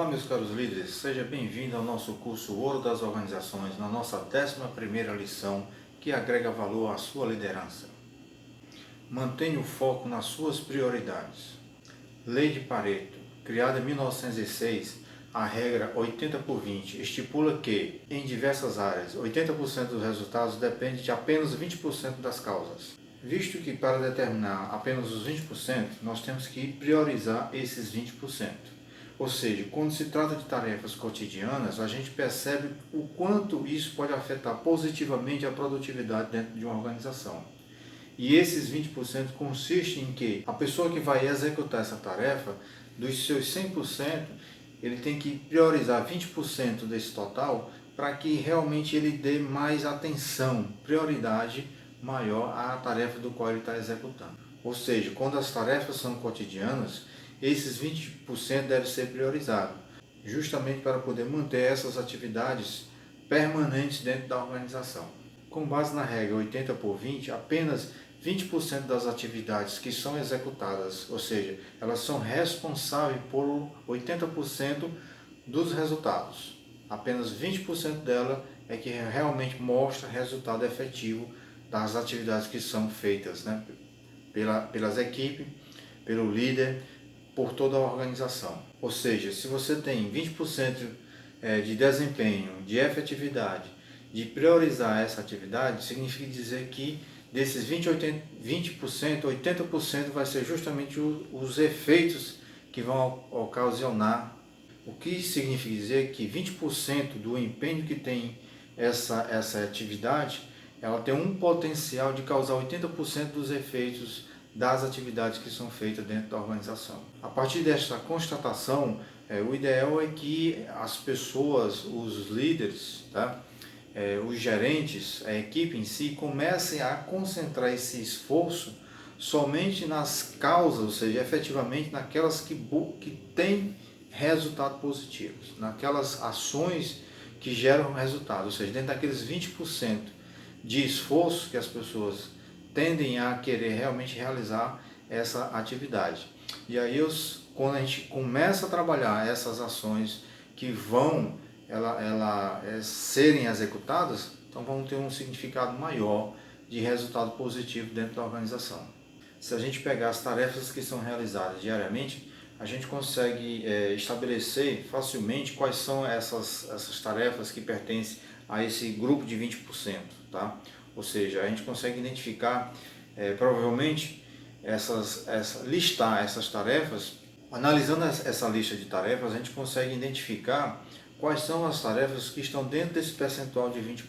Olá, meus caros líderes, seja bem-vindo ao nosso curso Ouro das Organizações, na nossa 11ª lição, que agrega valor à sua liderança. Mantenha o foco nas suas prioridades. Lei de Pareto, criada em 1906, a regra 80/20 estipula que, em diversas áreas, 80% dos resultados depende de apenas 20% das causas. Visto que para determinar apenas os 20%, nós temos que priorizar esses 20%. Ou seja, quando se trata de tarefas cotidianas, a gente percebe o quanto isso pode afetar positivamente a produtividade dentro de uma organização. E esses 20% consistem em que a pessoa que vai executar essa tarefa, dos seus 100%, ele tem que priorizar 20% desse total para que realmente ele dê mais atenção, prioridade maior à tarefa do qual ele está executando. Ou seja, quando as tarefas são cotidianas, esses 20% devem ser priorizados, justamente para poder manter essas atividades permanentes dentro da organização. Com base na regra 80/20, apenas 20% das atividades que são executadas, ou seja, elas são responsáveis por 80% dos resultados. Apenas 20% dela é que realmente mostra resultado efetivo das atividades que são feitas, pelas equipes, pelo líder, por toda a organização. Ou seja, se você tem 20% de desempenho, de efetividade, de priorizar essa atividade, significa dizer que desses 20%, 80% vai ser justamente os efeitos que vão ocasionar. O que significa dizer que 20% do empenho que tem essa atividade, ela tem um potencial de causar 80% dos efeitos das atividades que são feitas dentro da organização. A partir desta constatação, o ideal é que as pessoas, os líderes, os gerentes, a equipe em si, comecem a concentrar esse esforço somente nas causas, ou seja, efetivamente naquelas que têm resultados positivos, naquelas ações que geram resultado, ou seja, dentro daqueles 20% de esforço que as pessoas tendem a querer realmente realizar essa atividade. E aí, quando a gente começa a trabalhar essas ações que vão serem executadas, então vão ter um significado maior de resultado positivo dentro da organização. Se a gente pegar as tarefas que são realizadas diariamente, a gente consegue estabelecer facilmente quais são essas tarefas que pertencem a esse grupo de 20%, tá? Ou seja, a gente consegue identificar, provavelmente, listar essas tarefas. Analisando essa lista de tarefas, a gente consegue identificar quais são as tarefas que estão dentro desse percentual de 20%.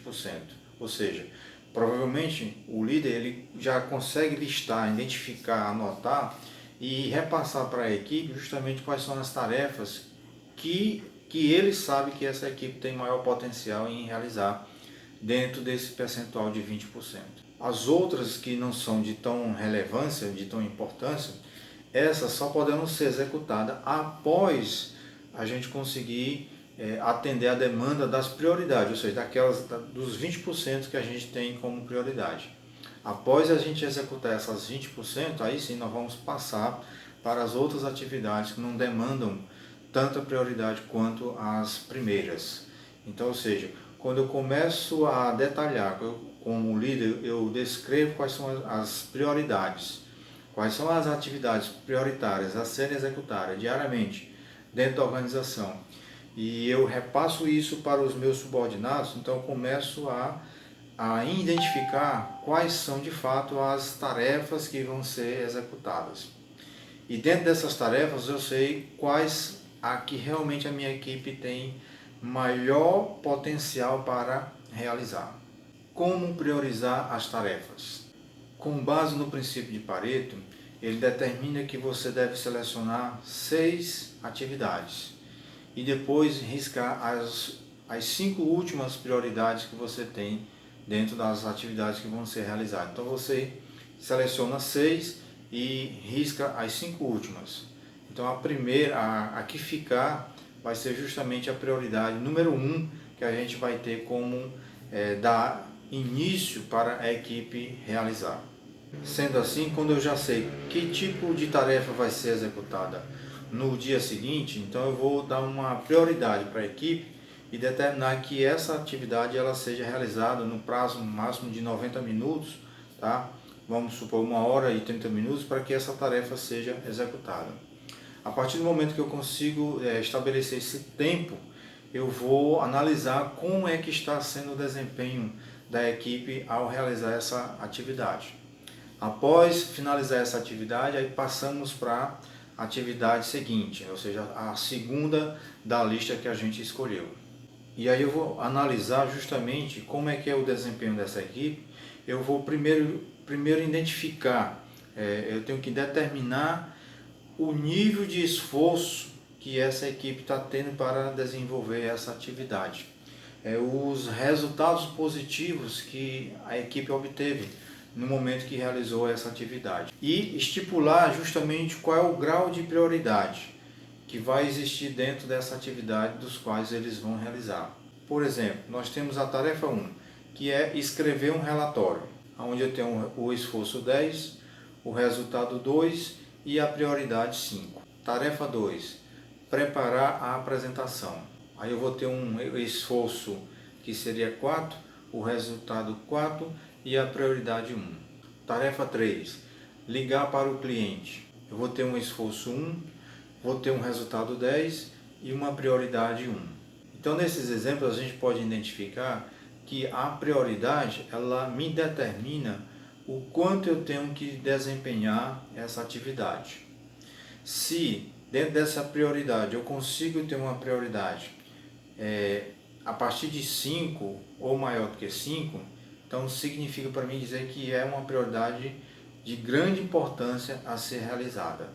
Ou seja, provavelmente o líder ele já consegue listar, identificar, anotar e repassar para a equipe justamente quais são as tarefas que ele sabe que essa equipe tem maior potencial em realizar dentro desse percentual de 20%. As outras que não são de tão relevância, de tão importância, essas só poderão ser executadas após a gente conseguir atender a demanda das prioridades, ou seja, dos 20% que a gente tem como prioridade. Após a gente executar essas 20%, aí sim nós vamos passar para as outras atividades que não demandam tanta prioridade quanto as primeiras. Então, ou seja, quando eu começo a detalhar, como líder, eu descrevo quais são as prioridades, quais são as atividades prioritárias a serem executadas diariamente dentro da organização, e eu repasso isso para os meus subordinados, então eu começo a identificar quais são de fato as tarefas que vão ser executadas. E dentro dessas tarefas eu sei quais a que realmente a minha equipe tem maior potencial para realizar. Como priorizar as tarefas? Com base no princípio de Pareto, ele determina que você deve selecionar 6 atividades e depois riscar as 5 últimas prioridades que você tem dentro das atividades que vão ser realizadas. Então você seleciona 6 e risca as 5 últimas. Então a primeira, a que ficar, vai ser justamente a prioridade número 1 que a gente vai ter como dar início para a equipe realizar. Sendo assim, quando eu já sei que tipo de tarefa vai ser executada, no dia seguinte, então eu vou dar uma prioridade para a equipe e determinar que essa atividade ela seja realizada no prazo máximo de 90 minutos, tá? Vamos supor 1 hora e 30 minutos para que essa tarefa seja executada. A partir do momento que eu consigo estabelecer esse tempo, eu vou analisar como é que está sendo o desempenho da equipe ao realizar essa atividade. Após finalizar essa atividade, aí passamos para a atividade seguinte, ou seja, a segunda da lista que a gente escolheu. E aí eu vou analisar justamente como é que é o desempenho dessa equipe. Eu vou primeiro identificar, eu tenho que determinar o nível de esforço que essa equipe está tendo para desenvolver essa atividade. Os resultados positivos que a equipe obteve no momento que realizou essa atividade. E estipular justamente qual é o grau de prioridade que vai existir dentro dessa atividade dos quais eles vão realizar. Por exemplo, nós temos a tarefa 1, que é escrever um relatório, onde eu tenho o esforço 10, o resultado 2 e a prioridade 5. Tarefa 2, preparar a apresentação. Aí eu vou ter um esforço que seria 4, o resultado 4 e a prioridade 1. Tarefa 3, ligar para o cliente. Eu vou ter um esforço 1, vou ter um resultado 10 e uma prioridade 1. Então, nesses exemplos, a gente pode identificar que a prioridade, ela me determina o quanto eu tenho que desempenhar essa atividade. Se dentro dessa prioridade eu consigo ter uma prioridade a partir de 5 ou maior do que 5, então significa para mim dizer que é uma prioridade de grande importância a ser realizada.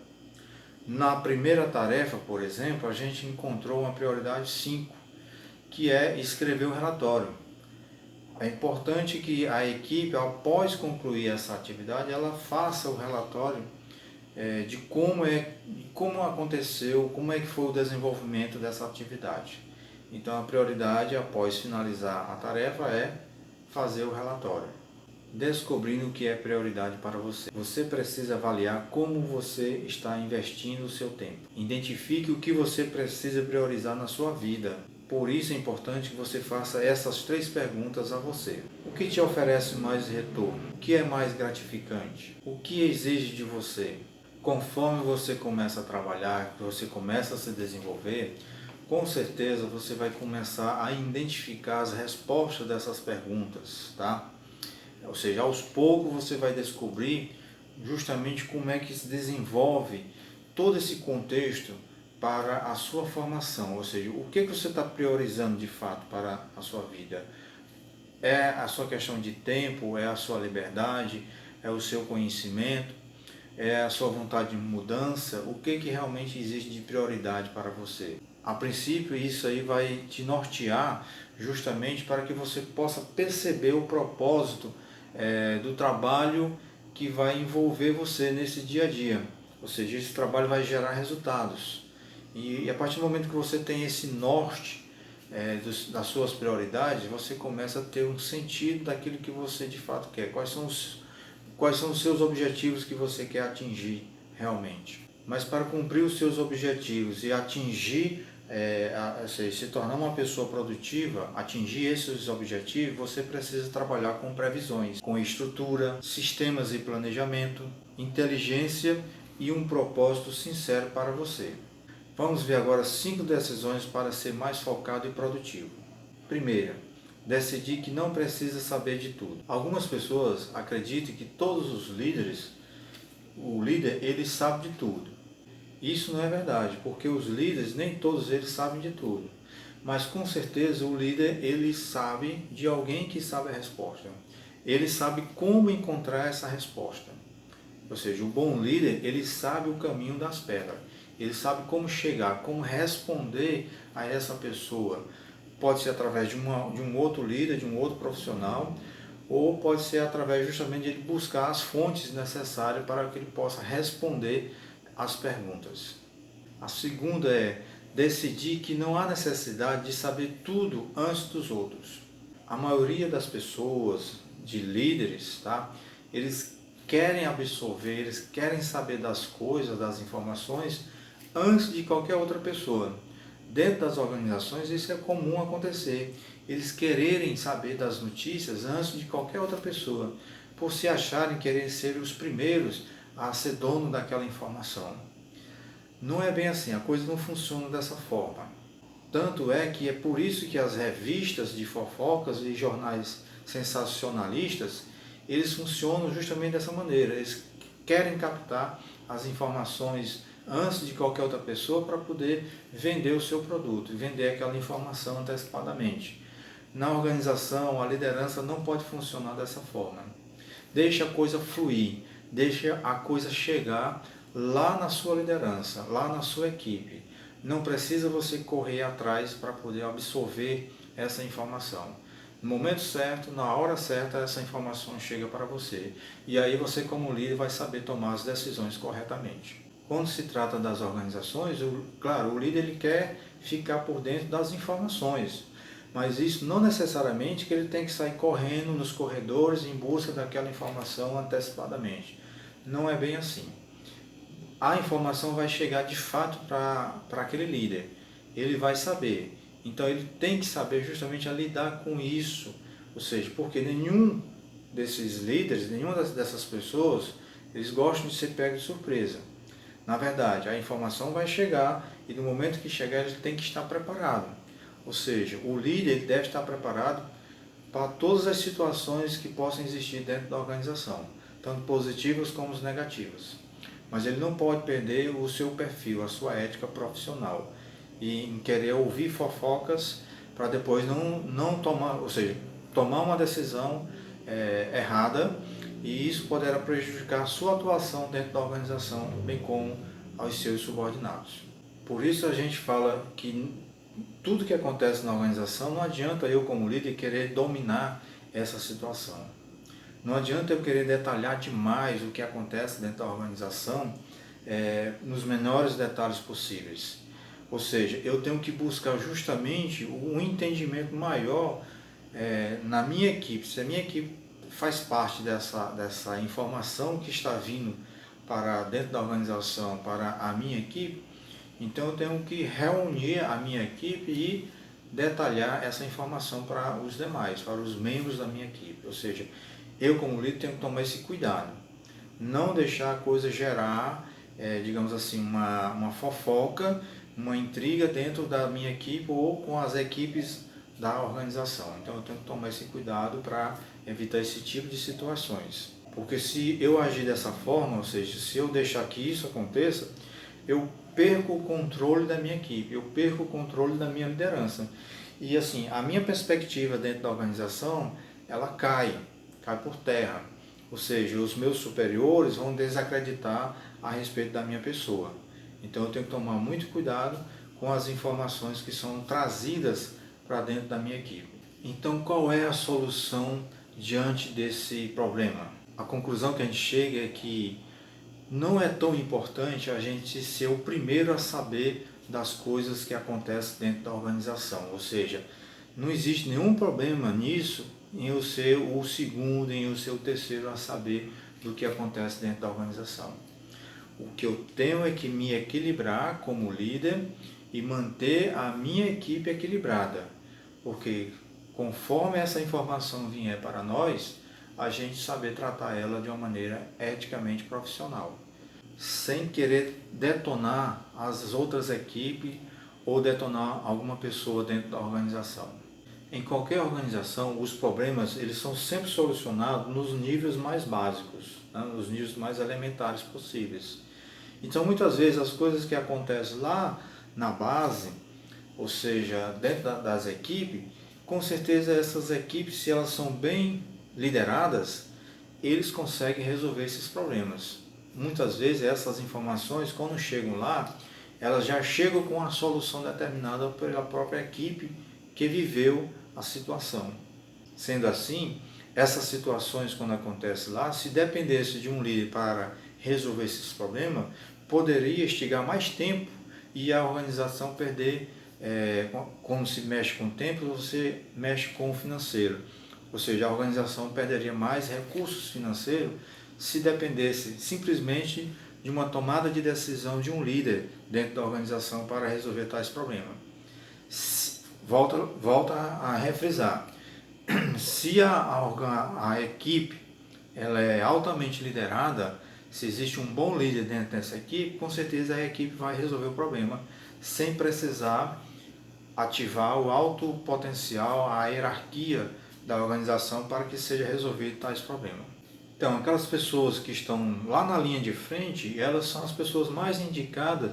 Na primeira tarefa, por exemplo, a gente encontrou uma prioridade 5, que é escrever um relatório. É importante que a equipe, após concluir essa atividade, ela faça o relatório de como aconteceu, como é que foi o desenvolvimento dessa atividade. Então a prioridade, após finalizar a tarefa, é fazer o relatório. Descobrindo o que é prioridade para você. Você precisa avaliar como você está investindo o seu tempo. Identifique o que você precisa priorizar na sua vida. Por isso é importante que você faça essas 3 perguntas a você. O que te oferece mais retorno? O que é mais gratificante? O que exige de você? Conforme você começa a trabalhar, você começa a se desenvolver, com certeza você vai começar a identificar as respostas dessas perguntas, tá? Ou seja, aos poucos você vai descobrir justamente como é que se desenvolve todo esse contexto para a sua formação, ou seja, o que você está priorizando de fato para a sua vida. É a sua questão de tempo, é a sua liberdade, é o seu conhecimento, é a sua vontade de mudança, o que realmente existe de prioridade para você. A princípio, isso aí vai te nortear justamente para que você possa perceber o propósito do trabalho que vai envolver você nesse dia a dia. Ou seja, esse trabalho vai gerar resultados. E a partir do momento que você tem esse norte das suas prioridades, você começa a ter um sentido daquilo que você de fato quer. Quais são os seus objetivos que você quer atingir realmente. Mas para cumprir os seus objetivos e atingir, se tornar uma pessoa produtiva, atingir esses objetivos, você precisa trabalhar com previsões, com estrutura, sistemas e planejamento, inteligência e um propósito sincero para você. Vamos ver agora 5 decisões para ser mais focado e produtivo. Primeira, decidir que não precisa saber de tudo. Algumas pessoas acreditam que todos os líderes, o líder, ele sabe de tudo. Isso não é verdade, porque os líderes, nem todos eles sabem de tudo. Mas com certeza o líder, ele sabe de alguém que sabe a resposta. Ele sabe como encontrar essa resposta. Ou seja, o bom líder, ele sabe o caminho das pedras. Ele sabe como chegar, como responder a essa pessoa. Pode ser através de um outro líder, de um outro profissional, ou pode ser através justamente de ele buscar as fontes necessárias para que ele possa responder as perguntas. A segunda é decidir que não há necessidade de saber tudo antes dos outros. A maioria das pessoas, de líderes, tá? Eles querem absorver, eles querem saber das coisas, das informações, antes de qualquer outra pessoa. Dentro das organizações isso é comum acontecer, eles quererem saber das notícias antes de qualquer outra pessoa, por se acharem querer ser os primeiros a ser dono daquela informação. Não é bem assim, a coisa não funciona dessa forma. Tanto é que é por isso que as revistas de fofocas e jornais sensacionalistas, eles funcionam justamente dessa maneira. Eles querem captar as informações antes de qualquer outra pessoa para poder vender o seu produto, vender aquela informação antecipadamente. Na organização, a liderança não pode funcionar dessa forma. Deixa a coisa fluir, deixa a coisa chegar lá na sua liderança, lá na sua equipe. Não precisa você correr atrás para poder absorver essa informação. No momento certo, na hora certa, essa informação chega para você. E aí você, como líder, vai saber tomar as decisões corretamente. Quando se trata das organizações, claro, o líder ele quer ficar por dentro das informações. Mas isso não necessariamente que ele tem que sair correndo nos corredores em busca daquela informação antecipadamente. Não é bem assim. A informação vai chegar de fato para aquele líder. Ele vai saber. Então ele tem que saber justamente a lidar com isso. Ou seja, porque nenhum desses líderes, nenhuma dessas pessoas, eles gostam de ser pego de surpresa. Na verdade, a informação vai chegar e no momento que chegar ele tem que estar preparado. Ou seja, o líder deve estar preparado para todas as situações que possam existir dentro da organização, tanto positivas como negativas. Mas ele não pode perder o seu perfil, a sua ética profissional, e em querer ouvir fofocas para depois não tomar, ou seja, tomar uma decisão errada, e isso poderá prejudicar a sua atuação dentro da organização, bem como aos seus subordinados. Por isso a gente fala que tudo que acontece na organização, não adianta eu como líder querer dominar essa situação. Não adianta eu querer detalhar demais o que acontece dentro da organização nos menores detalhes possíveis. Ou seja, eu tenho que buscar justamente um entendimento maior na minha equipe. Se a minha equipe faz parte dessa informação que está vindo para dentro da organização, para a minha equipe, então eu tenho que reunir a minha equipe e detalhar essa informação para os demais, para os membros da minha equipe. Ou seja, eu como líder tenho que tomar esse cuidado. Não deixar a coisa gerar, digamos assim, uma fofoca, uma intriga dentro da minha equipe ou com as equipes da organização. Então eu tenho que tomar esse cuidado para evitar esse tipo de situações. Porque se eu agir dessa forma, ou seja, se eu deixar que isso aconteça, eu perco o controle da minha equipe, eu perco o controle da minha liderança. E assim, a minha perspectiva dentro da organização, ela cai por terra. Ou seja, os meus superiores vão desacreditar a respeito da minha pessoa. Então eu tenho que tomar muito cuidado com as informações que são trazidas para dentro da minha equipe. Então qual é a solução diante desse problema? A conclusão que a gente chega é que não é tão importante a gente ser o primeiro a saber das coisas que acontecem dentro da organização. Ou seja, não existe nenhum problema nisso em eu ser o segundo, em eu ser o terceiro a saber do que acontece dentro da organização. O que eu tenho é que me equilibrar como líder e manter a minha equipe equilibrada. Porque conforme essa informação vier para nós, a gente saber tratar ela de uma maneira eticamente profissional, sem querer detonar as outras equipes ou detonar alguma pessoa dentro da organização. Em qualquer organização, os problemas eles são sempre solucionados nos níveis mais básicos, né? Nos níveis mais elementares possíveis. Então, muitas vezes, as coisas que acontecem lá na base, ou seja, dentro das equipes, com certeza essas equipes, se elas são bem lideradas, eles conseguem resolver esses problemas. Muitas vezes essas informações, quando chegam lá, elas já chegam com a solução determinada pela própria equipe que viveu a situação. Sendo assim, essas situações quando acontecem lá, se dependesse de um líder para resolver esses problemas, poderia estigar mais tempo e a organização perder, quando se mexe com o tempo, você mexe com o financeiro. Ou seja, a organização perderia mais recursos financeiros se dependesse simplesmente de uma tomada de decisão de um líder dentro da organização para resolver tais problemas. Volta a refrisar. Se a equipe ela é altamente liderada, se existe um bom líder dentro dessa equipe, com certeza a equipe vai resolver o problema sem precisar ativar o alto potencial, a hierarquia da organização para que seja resolvido tais problemas. Então, aquelas pessoas que estão lá na linha de frente, elas são as pessoas mais indicadas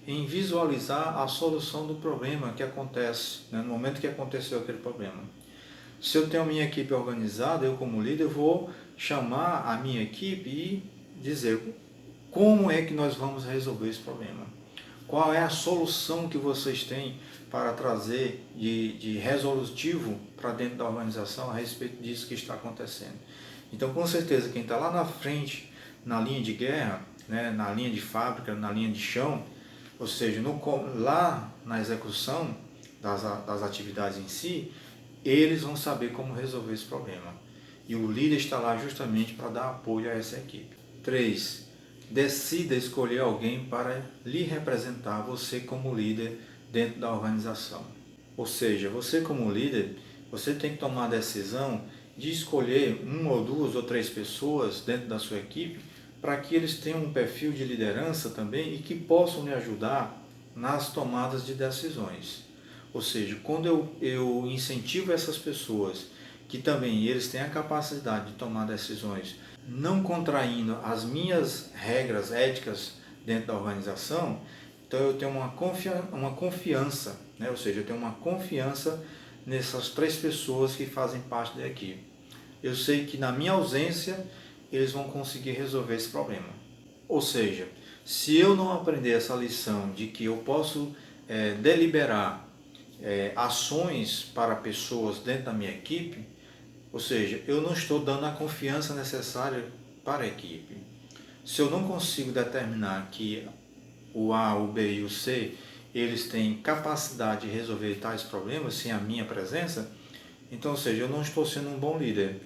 em visualizar a solução do problema que acontece, né, no momento que aconteceu aquele problema. Se eu tenho a minha equipe organizada, eu como líder vou chamar a minha equipe e dizer como é que nós vamos resolver esse problema. Qual é a solução que vocês têm para trazer de resolutivo para dentro da organização a respeito disso que está acontecendo. Então, com certeza, quem está lá na frente, na linha de guerra, né, na linha de fábrica, na linha de chão, ou seja, lá na execução das atividades em si, eles vão saber como resolver esse problema. E o líder está lá justamente para dar apoio a essa equipe. 3. Decida escolher alguém para lhe representar, você como líder dentro da organização. Ou seja, você como líder, você tem que tomar a decisão de escolher uma ou duas ou três pessoas dentro da sua equipe para que eles tenham um perfil de liderança também e que possam lhe ajudar nas tomadas de decisões. Ou seja, quando eu incentivo essas pessoas que também eles têm a capacidade de tomar decisões, não contraindo as minhas regras éticas dentro da organização, então eu tenho uma confiança, né? Ou seja, eu tenho uma confiança nessas três pessoas que fazem parte da equipe. Eu sei que na minha ausência eles vão conseguir resolver esse problema. Ou seja, se eu não aprender essa lição de que eu posso deliberar ações para pessoas dentro da minha equipe, ou seja, eu não estou dando a confiança necessária para a equipe. Se eu não consigo determinar que o A, o B e o C, eles têm capacidade de resolver tais problemas sem a minha presença, então, ou seja, eu não estou sendo um bom líder.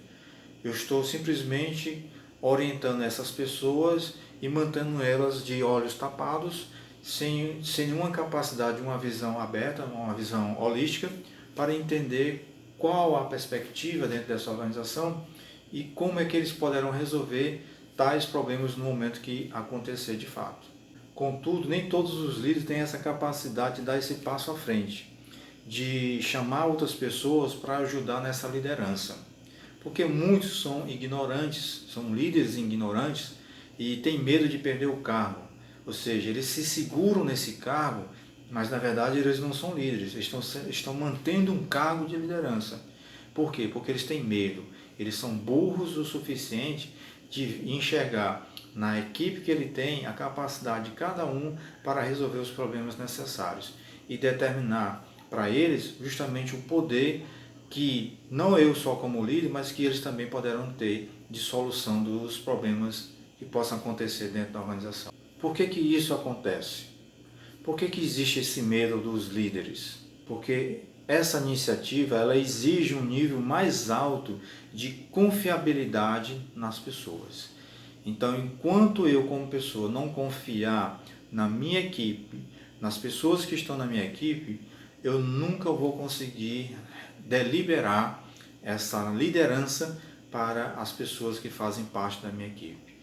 Eu estou simplesmente orientando essas pessoas e mantendo elas de olhos tapados, sem nenhuma capacidade, uma visão aberta, uma visão holística, para entender qual a perspectiva dentro dessa organização e como é que eles poderão resolver tais problemas no momento que acontecer de fato. Contudo, nem todos os líderes têm essa capacidade de dar esse passo à frente, de chamar outras pessoas para ajudar nessa liderança. Porque muitos são ignorantes, são líderes ignorantes e têm medo de perder o cargo. Ou seja, eles se seguram nesse cargo, mas na verdade eles não são líderes, eles estão mantendo um cargo de liderança. Por quê? Porque eles têm medo, eles são burros o suficiente de enxergar na equipe que ele tem a capacidade de cada um para resolver os problemas necessários e determinar para eles justamente o poder que não eu só como líder, mas que eles também poderão ter de solução dos problemas que possam acontecer dentro da organização. Por que isso acontece? Por que existe esse medo dos líderes? Porque essa iniciativa ela exige um nível mais alto de confiabilidade nas pessoas. Então, enquanto eu como pessoa não confiar na minha equipe, nas pessoas que estão na minha equipe, eu nunca vou conseguir deliberar essa liderança para as pessoas que fazem parte da minha equipe.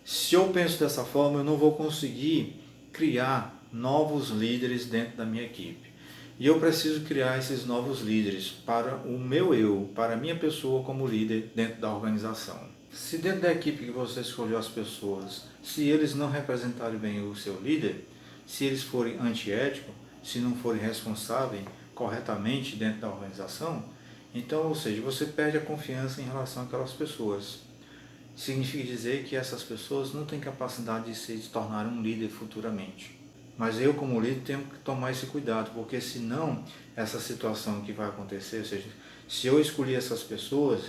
Se eu penso dessa forma, eu não vou conseguir criar novos líderes dentro da minha equipe. E eu preciso criar esses novos líderes para o meu eu, para a minha pessoa como líder dentro da organização. Se dentro da equipe que você escolheu as pessoas, se eles não representarem bem o seu líder, se eles forem antiéticos, se não forem responsáveis corretamente dentro da organização, então, ou seja, você perde a confiança em relação àquelas pessoas. Significa dizer que essas pessoas não têm capacidade de se tornar um líder futuramente. Mas eu, como líder, tenho que tomar esse cuidado, porque senão essa situação que vai acontecer, ou seja, se eu escolher essas pessoas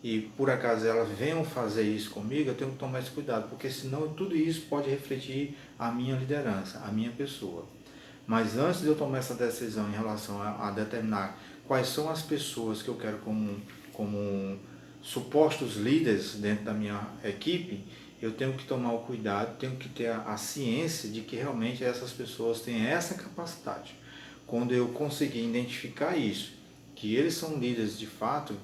e por acaso elas venham fazer isso comigo, eu tenho que tomar esse cuidado, porque senão tudo isso pode refletir a minha liderança, a minha pessoa. Mas antes de eu tomar essa decisão em relação a determinar quais são as pessoas que eu quero como supostos líderes dentro da minha equipe, eu tenho que tomar o cuidado, tenho que ter a ciência de que realmente essas pessoas têm essa capacidade. Quando eu conseguir identificar isso, que eles são líderes de fato,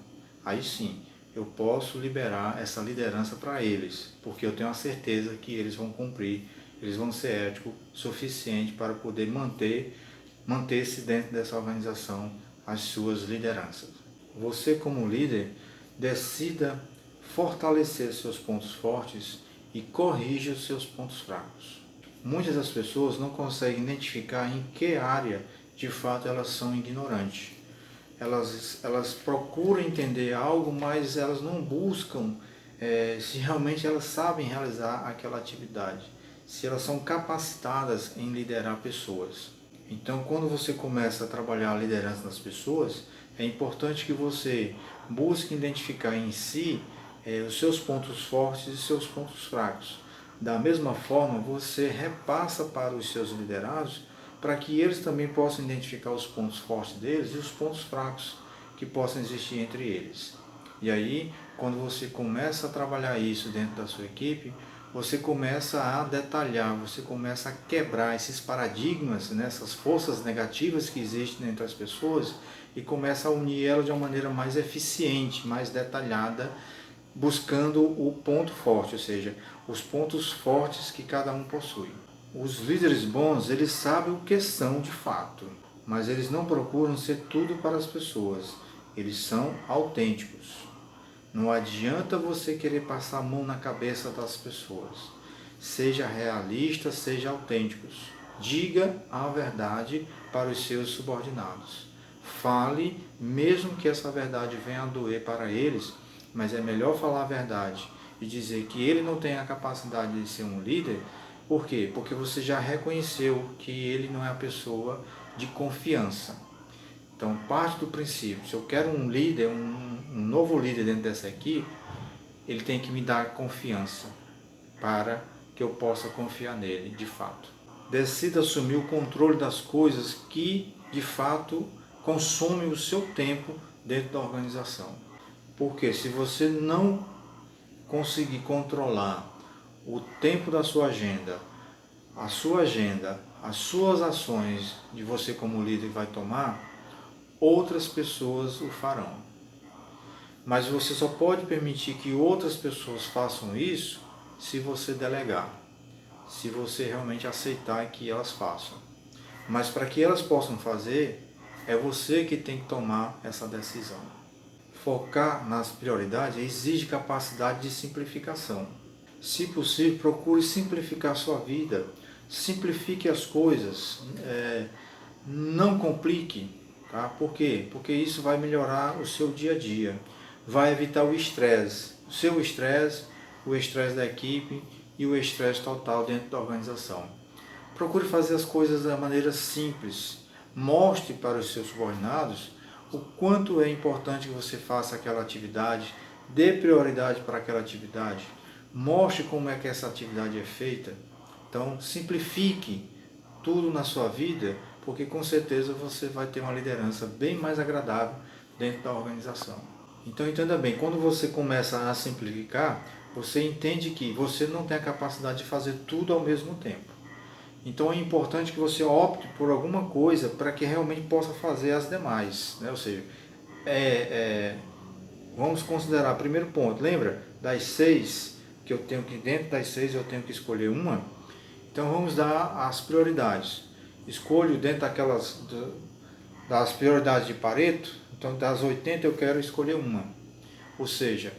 aí sim, eu posso liberar essa liderança para eles, porque eu tenho a certeza que eles vão cumprir, eles vão ser éticos o suficiente para poder manter-se dentro dessa organização as suas lideranças. Você como líder, decida fortalecer seus pontos fortes e corrija os seus pontos fracos. Muitas das pessoas não conseguem identificar em que área de fato elas são ignorantes. Elas procuram entender algo, mas elas não buscam se realmente elas sabem realizar aquela atividade, se elas são capacitadas em liderar pessoas. Então, quando você começa a trabalhar a liderança das pessoas, é importante que você busque identificar em si os seus pontos fortes e seus pontos fracos. Da mesma forma, você repassa para os seus liderados para que eles também possam identificar os pontos fortes deles e os pontos fracos que possam existir entre eles. E aí, quando você começa a trabalhar isso dentro da sua equipe, você começa a detalhar, você começa a quebrar esses paradigmas, né, essas forças negativas que existem entre as pessoas e começa a unir elas de uma maneira mais eficiente, mais detalhada, buscando o ponto forte, ou seja, os pontos fortes que cada um possui. Os líderes bons, eles sabem o que são de fato, mas eles não procuram ser tudo para as pessoas. Eles são autênticos. Não adianta você querer passar a mão na cabeça das pessoas. Seja realista, seja autêntico. Diga a verdade para os seus subordinados. Fale, mesmo que essa verdade venha a doer para eles, mas é melhor falar a verdade e dizer que ele não tem a capacidade de ser um líder. Por quê? Porque você já reconheceu que ele não é a pessoa de confiança. Então, parte do princípio, se eu quero um líder, um novo líder dentro dessa equipe, ele tem que me dar confiança para que eu possa confiar nele, de fato. Decida assumir o controle das coisas que, de fato, consomem o seu tempo dentro da organização. Porque se você não conseguir controlar o tempo da sua agenda, as suas ações de você como líder vai tomar, outras pessoas o farão. Mas você só pode permitir que outras pessoas façam isso se você delegar, se você realmente aceitar que elas façam. Mas para que elas possam fazer, é você que tem que tomar essa decisão. Focar nas prioridades exige capacidade de simplificação. Se possível, procure simplificar sua vida, simplifique as coisas, não complique. Tá? Por quê? Porque isso vai melhorar o seu dia a dia, vai evitar o estresse, o seu estresse, o estresse da equipe e o estresse total dentro da organização. Procure fazer as coisas da maneira simples, mostre para os seus subordinados o quanto é importante que você faça aquela atividade, dê prioridade para aquela atividade, mostre como é que essa atividade é feita. Então, simplifique tudo na sua vida, porque com certeza você vai ter uma liderança bem mais agradável dentro da organização. Então entenda bem, quando você começa a simplificar, você entende que você não tem a capacidade de fazer tudo ao mesmo tempo. Então é importante que você opte por alguma coisa para que realmente possa fazer as demais. Né? Ou seja, vamos considerar, primeiro ponto, lembra das 6, que eu tenho que, dentro das 6 eu tenho que escolher uma? Então vamos dar as prioridades. Escolho dentro das prioridades de Pareto, então das 80 eu quero escolher uma. Ou seja,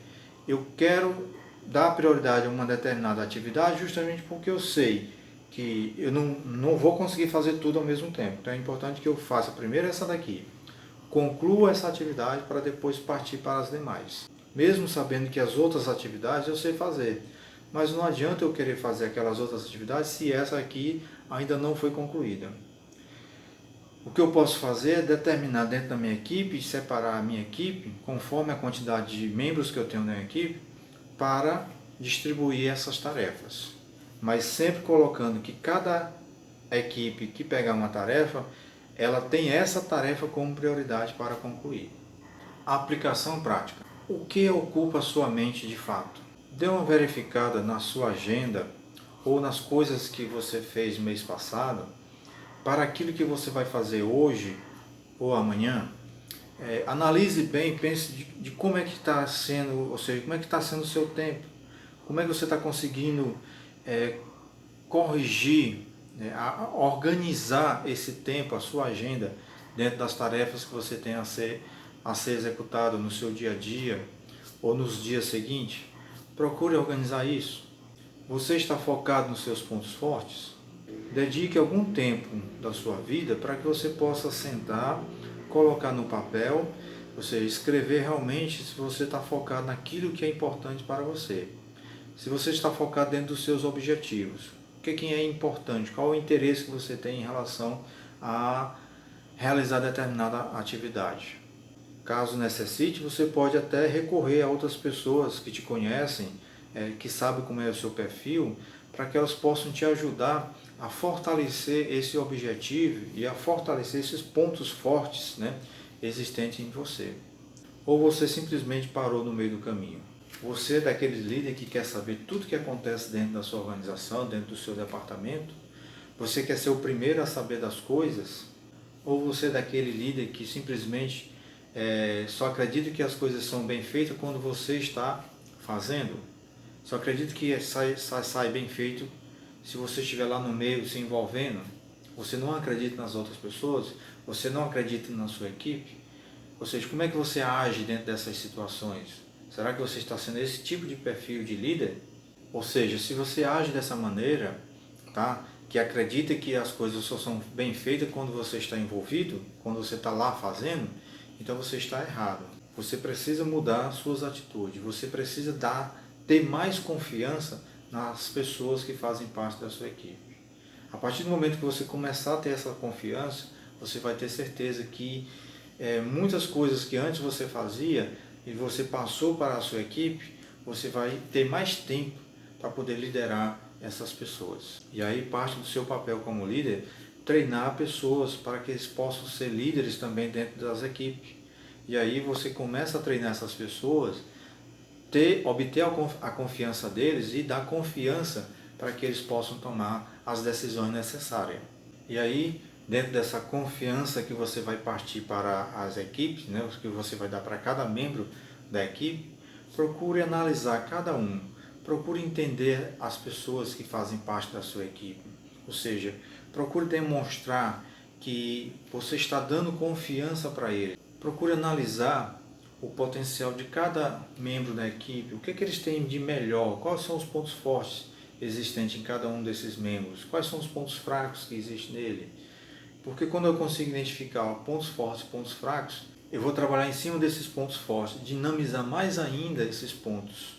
eu quero dar prioridade a uma determinada atividade justamente porque eu sei que eu não vou conseguir fazer tudo ao mesmo tempo. Então é importante que eu faça primeiro essa daqui, conclua essa atividade para depois partir para as demais. Mesmo sabendo que as outras atividades eu sei fazer, mas não adianta eu querer fazer aquelas outras atividades se essa aqui ainda não foi concluída. O que eu posso fazer é determinar dentro da minha equipe, separar a minha equipe, conforme a quantidade de membros que eu tenho na minha equipe, para distribuir essas tarefas. Mas sempre colocando que cada equipe que pegar uma tarefa, ela tem essa tarefa como prioridade para concluir. A aplicação prática. O que ocupa a sua mente de fato? Dê uma verificada na sua agenda ou nas coisas que você fez mês passado, para aquilo que você vai fazer hoje ou amanhã. Analise bem, pense de como é que está sendo, ou seja, como é que está sendo o seu tempo, como é que você está conseguindo corrigir, organizar esse tempo, a sua agenda, dentro das tarefas que você tem a ser executado no seu dia a dia ou nos dias seguintes. Procure organizar isso. Você está focado nos seus pontos fortes? Dedique algum tempo da sua vida para que você possa sentar, colocar no papel, ou seja, escrever realmente se você está focado naquilo que é importante para você. Se você está focado dentro dos seus objetivos, o que é importante, qual o interesse que você tem em relação a realizar determinada atividade. Caso necessite, você pode até recorrer a outras pessoas que te conhecem, que sabem como é o seu perfil, para que elas possam te ajudar a fortalecer esse objetivo e a fortalecer esses pontos fortes, existentes em você. Ou você simplesmente parou no meio do caminho. Você é daquele líder que quer saber tudo o que acontece dentro da sua organização, dentro do seu departamento? Você quer ser o primeiro a saber das coisas? Ou você é daquele líder que simplesmente só acredita que as coisas são bem feitas quando você está fazendo? Só acredita que sai bem feito se você estiver lá no meio se envolvendo? Você não acredita nas outras pessoas? Você não acredita na sua equipe? Ou seja, como é que você age dentro dessas situações? Será que você está sendo esse tipo de perfil de líder? Ou seja, se você age dessa maneira, tá? Que acredita que as coisas só são bem feitas quando você está envolvido, quando você está lá fazendo, então você está errado. Você precisa mudar suas atitudes, você precisa ter mais confiança nas pessoas que fazem parte da sua equipe. A partir do momento que você começar a ter essa confiança, você vai ter certeza que muitas coisas que antes você fazia e você passou para a sua equipe, você vai ter mais tempo para poder liderar essas pessoas. E aí parte do seu papel como líder, treinar pessoas para que eles possam ser líderes também dentro das equipes. E aí você começa a treinar essas pessoas, obter a confiança deles e dar confiança para que eles possam tomar as decisões necessárias. E aí, dentro dessa confiança que você vai partir para as equipes, que você vai dar para cada membro da equipe, procure analisar cada um, procure entender as pessoas que fazem parte da sua equipe. Ou seja, procure demonstrar que você está dando confiança para eles. Procure analisar o potencial de cada membro da equipe, o que eles têm de melhor, quais são os pontos fortes existentes em cada um desses membros, quais são os pontos fracos que existem nele. Porque quando eu consigo identificar pontos fortes e pontos fracos, eu vou trabalhar em cima desses pontos fortes, dinamizar mais ainda esses pontos.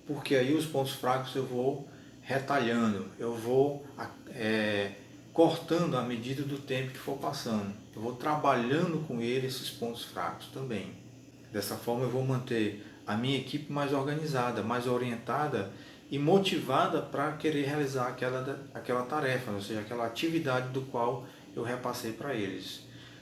Porque aí os pontos fracos eu vou retalhando, eu vou cortando à medida do tempo que for passando. Eu vou trabalhando com ele esses pontos fracos também. Dessa forma eu vou manter a minha equipe mais organizada, mais orientada e motivada para querer realizar aquela tarefa, ou seja, aquela atividade do qual eu repassei para eles.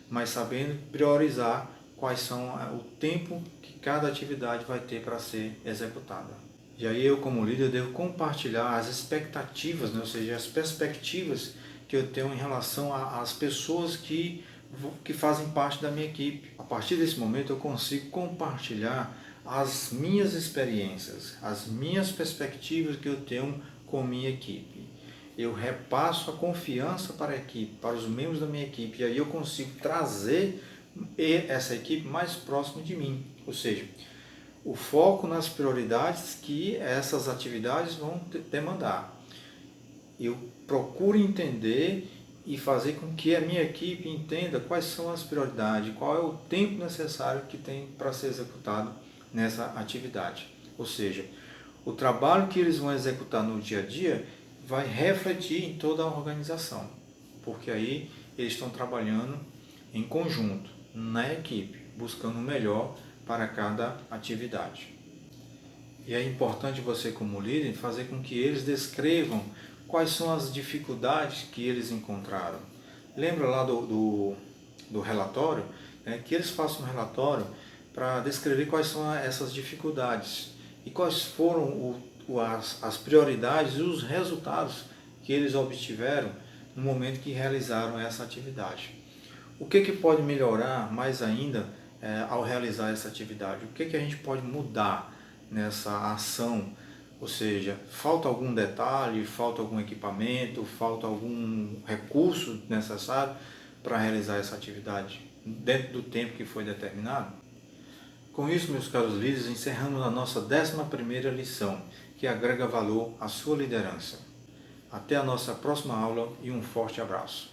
Mas sabendo priorizar quais são o tempo que cada atividade vai ter para ser executada. E aí eu, como líder, devo compartilhar as expectativas, ou seja, as perspectivas que eu tenho em relação às pessoas que fazem parte da minha equipe. A partir desse momento eu consigo compartilhar as minhas experiências, as minhas perspectivas que eu tenho com minha equipe. Eu repasso a confiança para a equipe, para os membros da minha equipe, e aí eu consigo trazer essa equipe mais próxima de mim. Ou seja, o foco nas prioridades que essas atividades vão demandar. Eu procuro entender e fazer com que a minha equipe entenda quais são as prioridades, qual é o tempo necessário que tem para ser executado nessa atividade. Ou seja, o trabalho que eles vão executar no dia a dia vai refletir em toda a organização, porque aí eles estão trabalhando em conjunto, na equipe, buscando o melhor para cada atividade. E é importante você, como líder, fazer com que eles descrevam quais são as dificuldades que eles encontraram. Lembra lá do relatório? Que eles façam um relatório para descrever quais são essas dificuldades e quais foram as prioridades e os resultados que eles obtiveram no momento que realizaram essa atividade. O que pode melhorar mais ainda ao realizar essa atividade? O que a gente pode mudar nessa ação? Ou seja, falta algum detalhe, falta algum equipamento, falta algum recurso necessário para realizar essa atividade dentro do tempo que foi determinado? Com isso, meus caros líderes, encerramos a nossa 11ª lição, que agrega valor à sua liderança. Até a nossa próxima aula e um forte abraço.